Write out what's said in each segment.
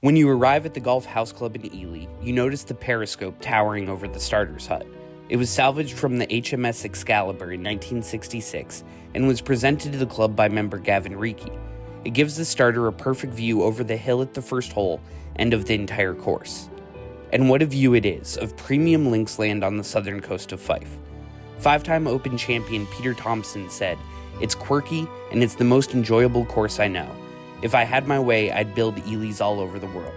When you arrive at the Golf House Club in Elie, you notice the periscope towering over the starter's hut. It was salvaged from the HMS Excalibur in 1966 and was presented to the club by member Gavin Reiki. It gives the starter a perfect view over the hill at the first hole and of the entire course. And what a view it is of premium links land on the southern coast of Fife. Five-time Open champion Peter Thompson said, "It's quirky and it's the most enjoyable course I know. If I had my way, I'd build Elies all over the world."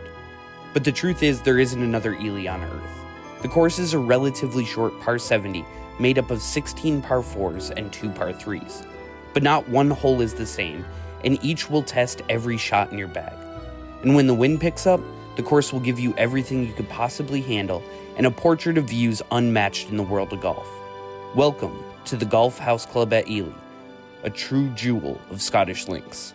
But the truth is, there isn't another Elie on Earth. The course is a relatively short par 70, made up of 16 par 4s and 2 par 3s. But not one hole is the same, and each will test every shot in your bag. And when the wind picks up, the course will give you everything you could possibly handle and a portrait of views unmatched in the world of golf. Welcome to the Golf House Club at Elie, a true jewel of Scottish links.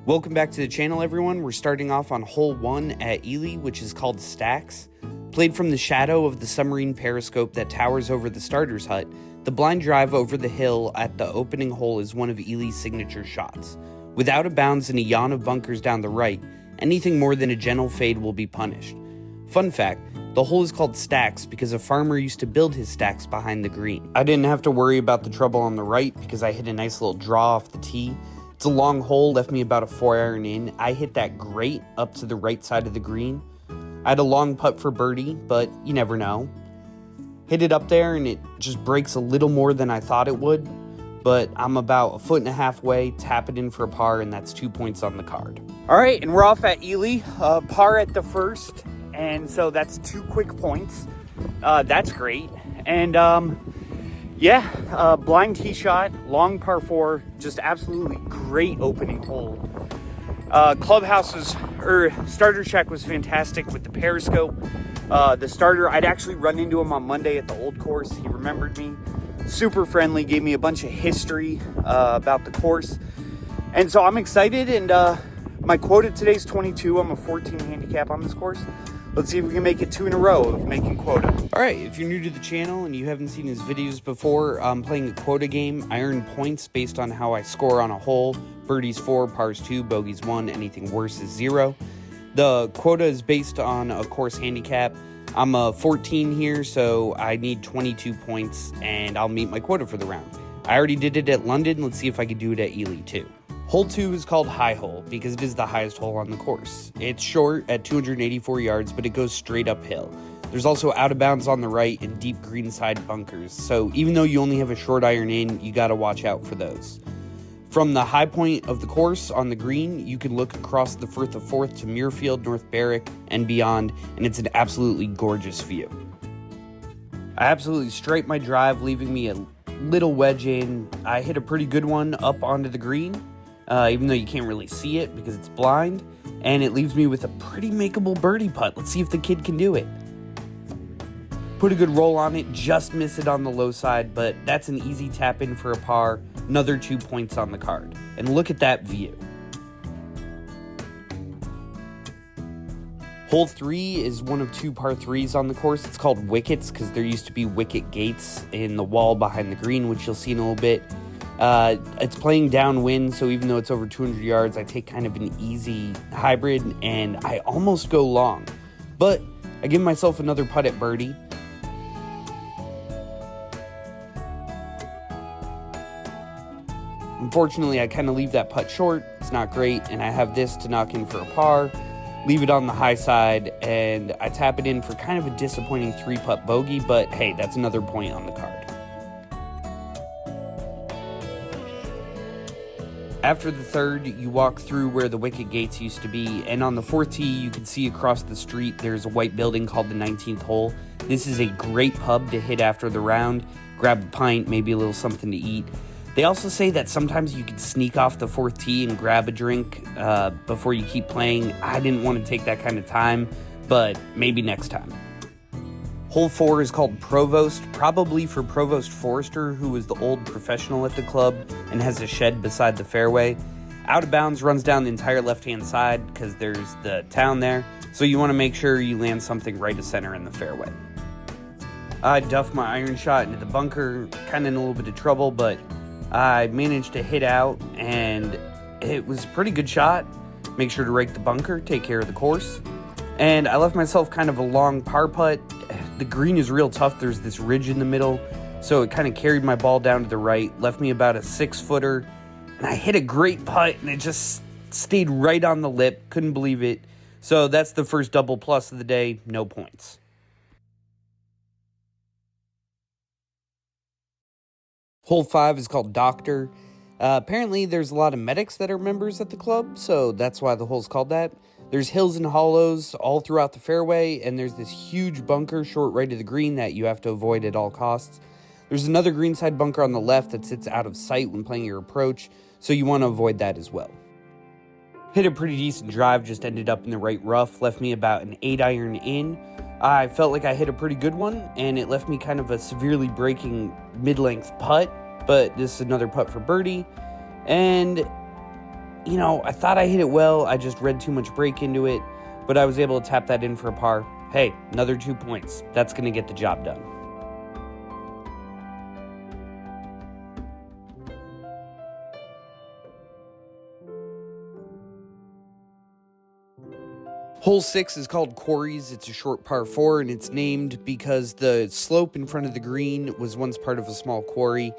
Welcome back to the channel, everyone. We're starting off on hole 1 at Elie, which is called Stacks. Played from the shadow of the submarine periscope that towers over the starter's hut, the blind drive over the hill at the opening hole is one of Elie's signature shots. With out of bounds and a yawn of bunkers down the right, anything more than a gentle fade will be punished. Fun fact, the hole is called Stacks because a farmer used to build his stacks behind the green. I didn't have to worry about the trouble on the right because I hit a nice little draw off the tee. It's a long hole, left me about a 4-iron in. I hit that great up to the right side of the green. I had a long putt for birdie, but you never know. Hit it up there and it just breaks a little more than I thought it would. But I'm about 1.5 feet away, tap it in for a par, and that's 2 points on the card. All right, and we're off at Elie, par at the first, and so that's 2 quick points. That's great. And blind tee shot, long par 4, just absolutely great opening hole. Starter check was fantastic with the periscope. The starter, I'd actually run into him on Monday at the old course. He remembered me, super friendly, gave me a bunch of history about the course. And so I'm excited, and my quota today is 22. I'm a 14 handicap on this course. Let's see if we can make it 2 in a row of making quota. All right, if you're new to the channel and you haven't seen his videos before, I'm playing a quota game. I earn points based on how I score on a hole. Birdies 4, pars 2, bogeys 1, anything worse is 0. The quota is based on a course handicap. I'm a 14 here, so I need 22 points, and I'll meet my quota for the round. I already did it at London. Let's see if I can do it at Elie too. Hole 2 is called High Hole because it is the highest hole on the course. It's short at 284 yards, but it goes straight uphill. There's also out of bounds on the right and deep greenside bunkers, so even though you only have a short iron in, you gotta watch out for those. From the high point of the course on the green, you can look across the Firth of Forth to Muirfield, North Berwick, and beyond, and it's an absolutely gorgeous view. I absolutely striped my drive, leaving me a little wedge in. I hit a pretty good one up onto the green, even though you can't really see it because it's blind, and it leaves me with a pretty makeable birdie putt. Let's see if the kid can do it. Put a good roll on it, just miss it on the low side, but that's an easy tap in for a par, another 2 points on the card. And look at that view. Hole 3 is one of 2 par 3s on the course. It's called Wickets because there used to be wicket gates in the wall behind the green, which you'll see in a little bit. It's playing downwind, so even though it's over 200 yards, I take kind of an easy hybrid, and I almost go long. But I give myself another putt at birdie. Unfortunately, I kind of leave that putt short. It's not great, and I have this to knock in for a par, leave it on the high side, and I tap it in for kind of a disappointing 3-putt bogey, but hey, that's another point on the card. After the third, you walk through where the wicket gates used to be, and on the 4th tee, you can see across the street there's a white building called the 19th hole. This is a great pub to hit after the round, grab a pint, maybe a little something to eat. They also say that sometimes you can sneak off the 4th tee and grab a drink before you keep playing. I didn't want to take that kind of time, but maybe next time. Hole 4 is called Provost, probably for Provost Forrester, who was the old professional at the club and has a shed beside the fairway. Out of bounds runs down the entire left-hand side because there's the town there, so you want to make sure you land something right to center in the fairway. I duffed my iron shot into the bunker, kind of in a little bit of trouble, but I managed to hit out, and it was a pretty good shot. make sure to rake the bunker, take care of the course. And I left myself kind of a long par putt. The green is real tough. There's this ridge in the middle, so it kind of carried my ball down to the right, left me about a 6-footer, and I hit a great putt, and it just stayed right on the lip. Couldn't believe it. So that's the first double plus of the day. No points. Hole 5 is called Doctor. Apparently, there's a lot of medics that are members at the club, so that's why the hole's called that. There's hills and hollows all throughout the fairway, and there's this huge bunker short right of the green that you have to avoid at all costs. There's another greenside bunker on the left that sits out of sight when playing your approach, so you want to avoid that as well. Hit a pretty decent drive, just ended up in the right rough, left me about an 8-iron in. I felt like I hit a pretty good one, and it left me kind of a severely breaking mid-length putt, but this is another putt for birdie, and I thought I hit it well. I just read too much break into it, but I was able to tap that in for a par. Hey, another 2 points. That's going to get the job done. Hole 6 is called Quarries. It's a short par 4, and it's named because the slope in front of the green was once part of a small quarry.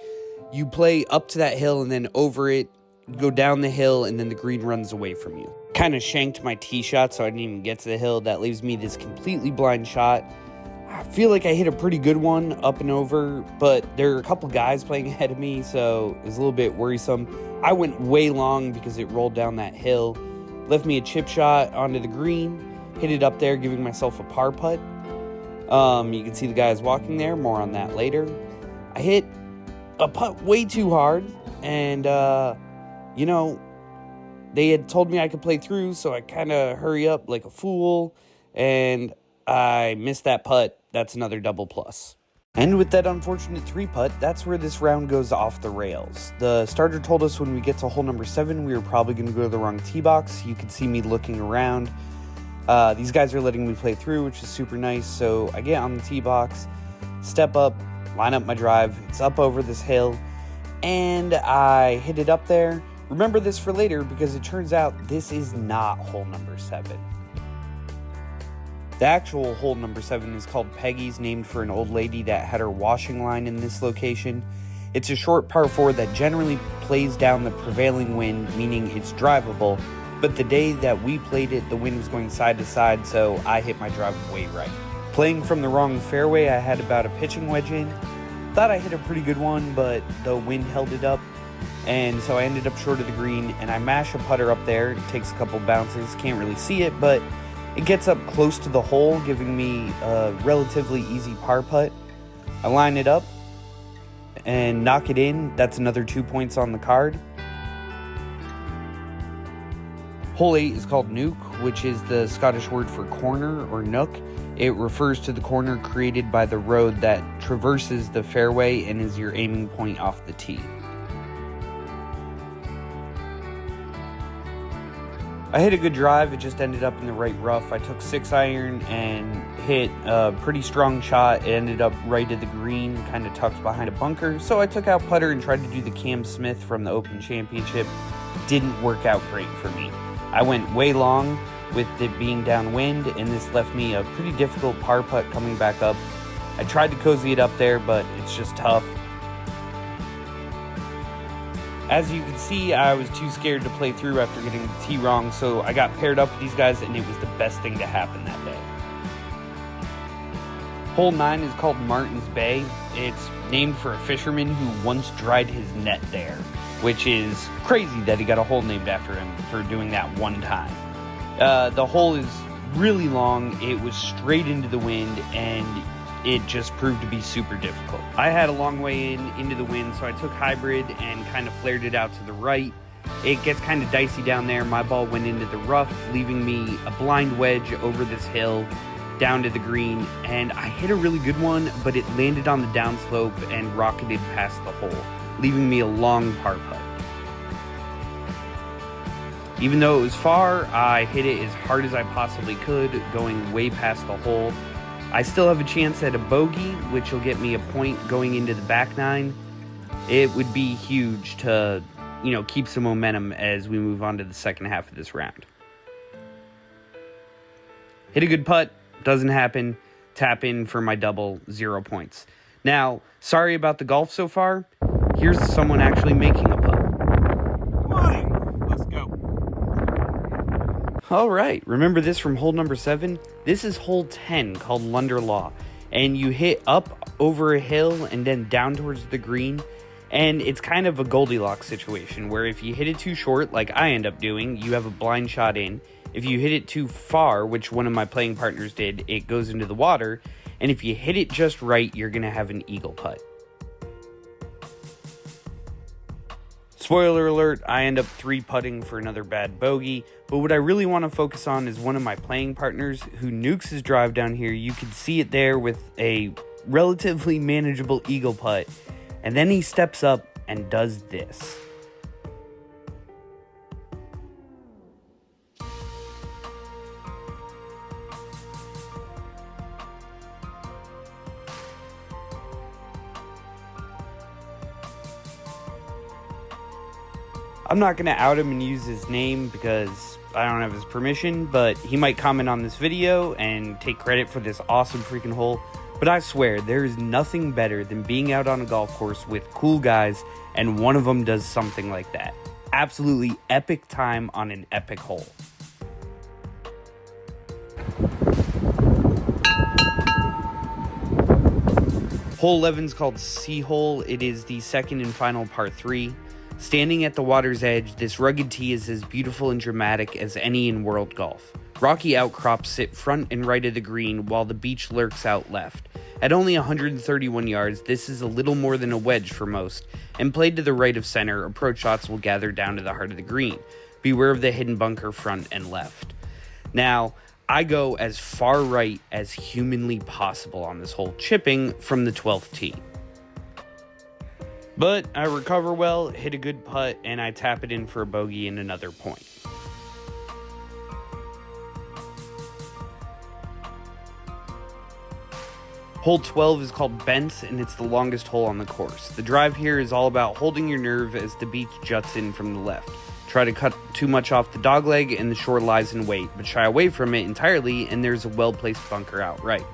You play up to that hill and then over it, go down the hill, and then the green runs away from you. Kind of shanked my tee shot, so I didn't even get to the hill. That leaves me this completely blind shot. I feel like I hit a pretty good one up and over, but there are a couple guys playing ahead of me, so it was a little bit worrisome. I went way long because it rolled down that hill. Left me a chip shot onto the green, hit it up there, giving myself a par putt. You can see the guys walking there, more on that later. I hit a putt way too hard, and they had told me I could play through, so I kind of hurry up like a fool, and I missed that putt. That's another double plus. And with that unfortunate 3-putt, that's where this round goes off the rails. The starter told us when we get to hole number 7, we were probably going to go to the wrong tee box. You can see me looking around. These guys are letting me play through, which is super nice. So I get on the tee box, step up, line up my drive. It's up over this hill, and I hit it up there. Remember this for later because it turns out this is not hole number 7. The actual hole number 7 is called Peggy's, named for an old lady that had her washing line in this location. It's a short par 4 that generally plays down the prevailing wind, meaning it's drivable, but the day that we played it, the wind was going side to side, so I hit my drive way right. Playing from the wrong fairway, I had about a pitching wedge in. Thought I hit a pretty good one, but the wind held it up, and so I ended up short of the green, and I mash a putter up there. It takes a couple bounces, can't really see it, but it gets up close to the hole, giving me a relatively easy par putt. I line it up and knock it in. That's another 2 points on the card. Hole 8 is called Nuke, which is the Scottish word for corner or nook. It refers to the corner created by the road that traverses the fairway and is your aiming point off the tee. I hit a good drive. It just ended up in the right rough. I took 6-iron and hit a pretty strong shot. It ended up right at the green, kind of tucked behind a bunker. So I took out putter and tried to do the Cam Smith from the Open Championship. Didn't work out great for me. I went way long with it being downwind, and this left me a pretty difficult par putt coming back up. I tried to cozy it up there, but it's just tough. As you can see, I was too scared to play through after getting the tee wrong, so I got paired up with these guys, and it was the best thing to happen that day. Hole 9 is called Martin's Bay. It's named for a fisherman who once dried his net there, which is crazy that he got a hole named after him for doing that one time. The hole is really long. It was straight into the wind, and it just proved to be super difficult. I had a long way into the wind, so I took hybrid and kind of flared it out to the right. It gets kind of dicey down there. My ball went into the rough, leaving me a blind wedge over this hill down to the green, and I hit a really good one, but it landed on the downslope and rocketed past the hole, leaving me a long par putt. Even though it was far, I hit it as hard as I possibly could, going way past the hole. I still have a chance at a bogey, which will get me a point going into the back nine. It would be huge to, keep some momentum as we move on to the second half of this round. Hit a good putt, doesn't happen, tap in for my double, 0 points. Now, sorry about the golf so far. Here's someone actually making a putt. Come on, let's go. All right, remember this from hole number 7? This is hole 10 called Lunder Law. And you hit up over a hill and then down towards the green. And it's kind of a Goldilocks situation where if you hit it too short, like I end up doing, you have a blind shot in. If you hit it too far, which one of my playing partners did, it goes into the water. And if you hit it just right, you're going to have an eagle putt. Spoiler alert, I end up 3-putting for another bad bogey, but what I really want to focus on is one of my playing partners who nukes his drive down here. You can see it there with a relatively manageable eagle putt, and then he steps up and does this. I'm not going to out him and use his name because I don't have his permission, but he might comment on this video and take credit for this awesome freaking hole. But I swear, there is nothing better than being out on a golf course with cool guys and one of them does something like that. Absolutely epic time on an epic hole. Hole 11 is called Sea Hole. It is the second and final par 3. Standing at the water's edge, this rugged tee is as beautiful and dramatic as any in world golf. Rocky outcrops sit front and right of the green while the beach lurks out left. At only 131 yards, this is a little more than a wedge for most, and played to the right of center, approach shots will gather down to the heart of the green. Beware of the hidden bunker front and left. Now, I go as far right as humanly possible on this hole, chipping from the 12th tee. But I recover well, hit a good putt, and I tap it in for a bogey and another point. Hole 12 is called Bents, and it's the longest hole on the course. The drive here is all about holding your nerve as the beach juts in from the left. Try to cut too much off the dogleg and the shore lies in wait, but shy away from it entirely and there's a well-placed bunker out right.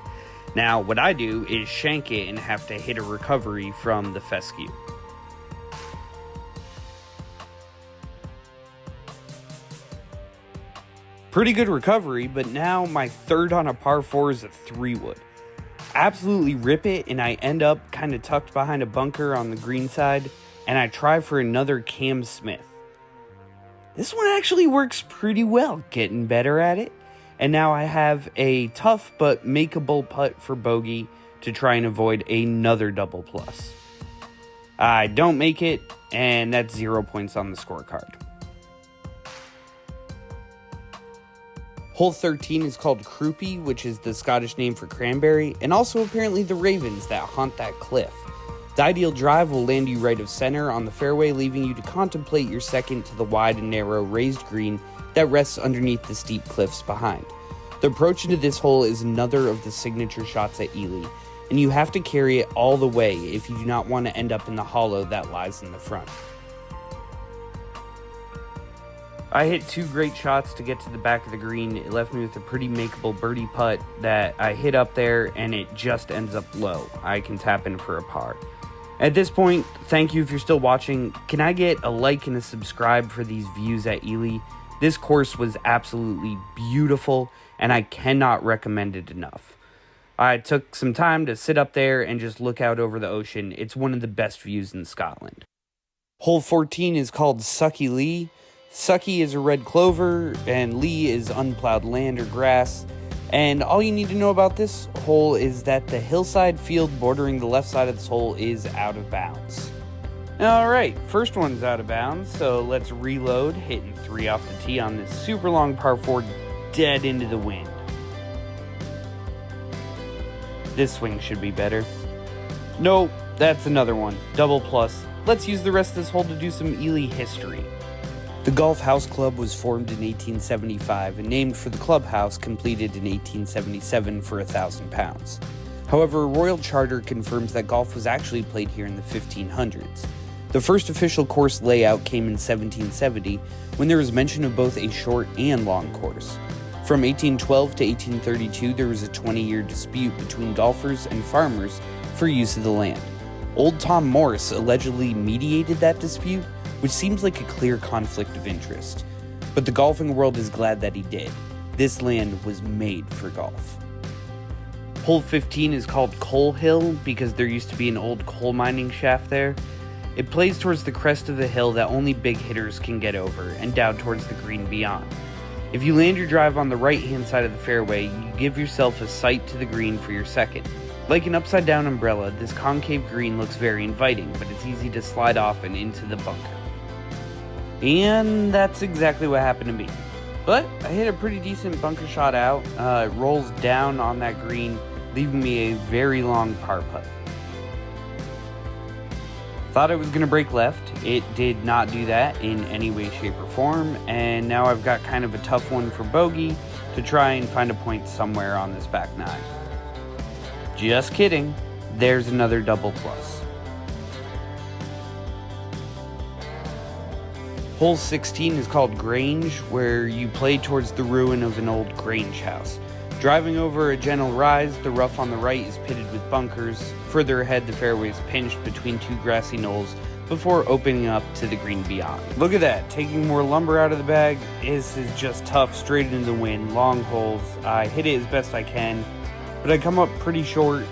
Now, what I do is shank it and have to hit a recovery from the fescue. Pretty good recovery, but now my third on a par 4 is a 3-wood. Absolutely rip it, and I end up kind of tucked behind a bunker on the green side, and I try for another Cam Smith. This one actually works pretty well, getting better at it, and now I have a tough but makeable putt for bogey to try and avoid another double plus. I don't make it, and that's 0 points on the scorecard. Hole 13 is called Croupy, which is the Scottish name for cranberry, and also apparently the ravens that haunt that cliff. The ideal drive will land you right of center on the fairway, leaving you to contemplate your second to the wide and narrow raised green that rests underneath the steep cliffs behind. The approach into this hole is another of the signature shots at Elie, and you have to carry it all the way if you do not want to end up in the hollow that lies in the front. I hit 2 great shots to get to the back of the green. It left me with a pretty makeable birdie putt that I hit up there and it just ends up low. I can tap in for a par. At this point, thank you if you're still watching. Can I get a like and a subscribe for these views at Elie? This course was absolutely beautiful and I cannot recommend it enough. I took some time to sit up there and just look out over the ocean. It's one of the best views in Scotland. Hole 14 is called Sucky Lee. Sucky is a red clover, and Lee is unplowed land or grass. And all you need to know about this hole is that the hillside field bordering the left side of this hole is out of bounds. Alright, first one's out of bounds, so let's reload, hitting 3 off the tee on this super long par 4 dead into the wind. This swing should be better. Nope, that's another one. Double plus. Let's use the rest of this hole to do some Elie history. The Golf House Club was formed in 1875 and named for the clubhouse completed in 1877 for £1,000. However, a royal charter confirms that golf was actually played here in the 1500s. The first official course layout came in 1770 when there was mention of both a short and long course. From 1812 to 1832, there was a 20-year dispute between golfers and farmers for use of the land. Old Tom Morse allegedly mediated that dispute, which seems like a clear conflict of interest. But the golfing world is glad that he did. This land was made for golf. Hole 15 is called Coal Hill because there used to be an old coal mining shaft there. It plays towards the crest of the hill that only big hitters can get over, and down towards the green beyond. If you land your drive on the right-hand side of the fairway, you give yourself a sight to the green for your second. Like an upside-down umbrella, this concave green looks very inviting, but it's easy to slide off and into the bunker. And that's exactly what happened to me. But I hit a pretty decent bunker shot out. It rolls down on that green, leaving me a very long par putt. Thought it was going to break left. It did not do that in any way, shape, or form. And now I've got kind of a tough one for bogey to try and find a point somewhere on this back nine. Just kidding. There's another double plus. Hole 16 is called Graange, where you play towards the ruin of an old Graange house. Driving over a gentle rise, the rough on the right is pitted with bunkers. Further ahead, the fairway is pinched between two grassy knolls before opening up to the green beyond. Look at that, taking more lumber out of the bag. This is just tough, straight into the wind, long holes. I hit it as best I can, but I come up pretty short,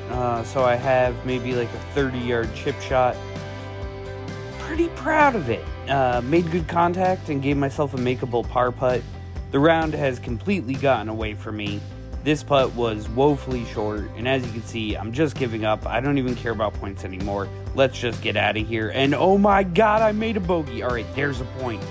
so I have maybe like a 30-yard chip shot. Pretty proud of it. Made good contact and gave myself a makeable par putt. The round has completely gotten away from me. This putt was woefully short, and as you can see, I'm just giving up. I don't even care about points anymore. Let's just get out of here. And oh my god, I made a bogey. All right, there's a point.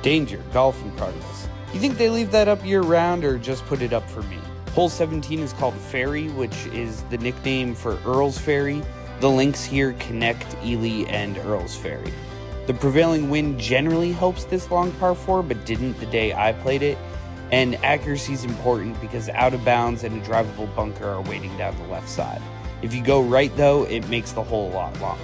Danger, golf in progress. You think they leave that up year-round or just put it up for me? Hole 17 is called Ferry, which is the nickname for Earl's Ferry. The links here connect Elie and Earl's Ferry. The prevailing wind generally helps this long par 4, but didn't the day I played it. And accuracy is important because out of bounds and a drivable bunker are waiting down the left side. If you go right though, it makes the hole a lot longer.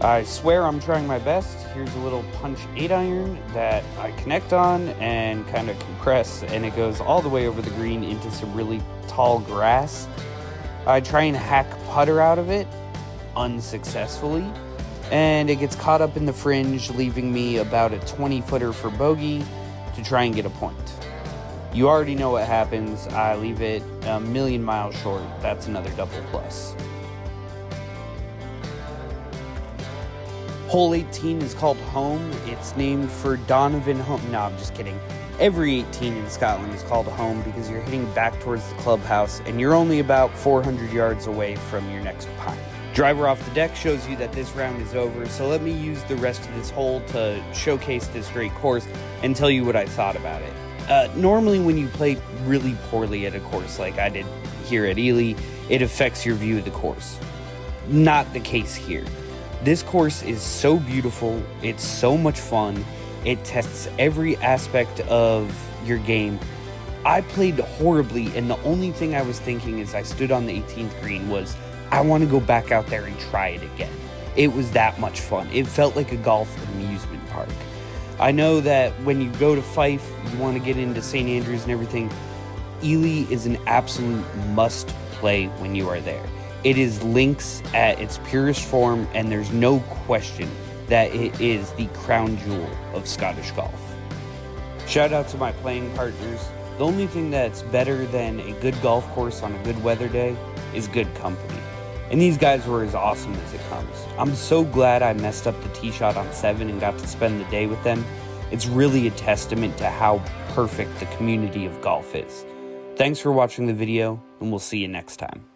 I swear I'm trying my best. Here's a little punch 8-iron that I connect on and kind of compress, and it goes all the way over the green into some really tall grass. I try and hack putter out of it, unsuccessfully, and it gets caught up in the fringe, leaving me about a 20-footer for bogey to try and get a point. You already know what happens. I leave it a million miles short. That's another double plus. Hole 18 is called Home. It's named for Donovan Home. No, I'm just kidding. Every 18 in Scotland is called Home because you're hitting back towards the clubhouse and you're only about 400 yards away from your next pine. Driver off the deck shows you that this round is over, so let me use the rest of this hole to showcase this great course and tell you what I thought about it. Normally when you play really poorly at a course like I did here at Elie, it affects your view of the course. Not the case here. This course is so beautiful, it's so much fun, it tests every aspect of your game. I played horribly, and the only thing I was thinking as I stood on the 18th green was, I want to go back out there and try it again. It was that much fun. It felt like a golf amusement park. I know that when you go to Fife, you want to get into St. Andrews and everything. Elie is an absolute must play when you are there. It is links at its purest form, and there's no question that it is the crown jewel of Scottish golf. Shout out to my playing partners. The only thing that's better than a good golf course on a good weather day is good company. And these guys were as awesome as it comes. I'm so glad I messed up the tee shot on 7 and got to spend the day with them. It's really a testament to how perfect the community of golf is. Thanks for watching the video, and we'll see you next time.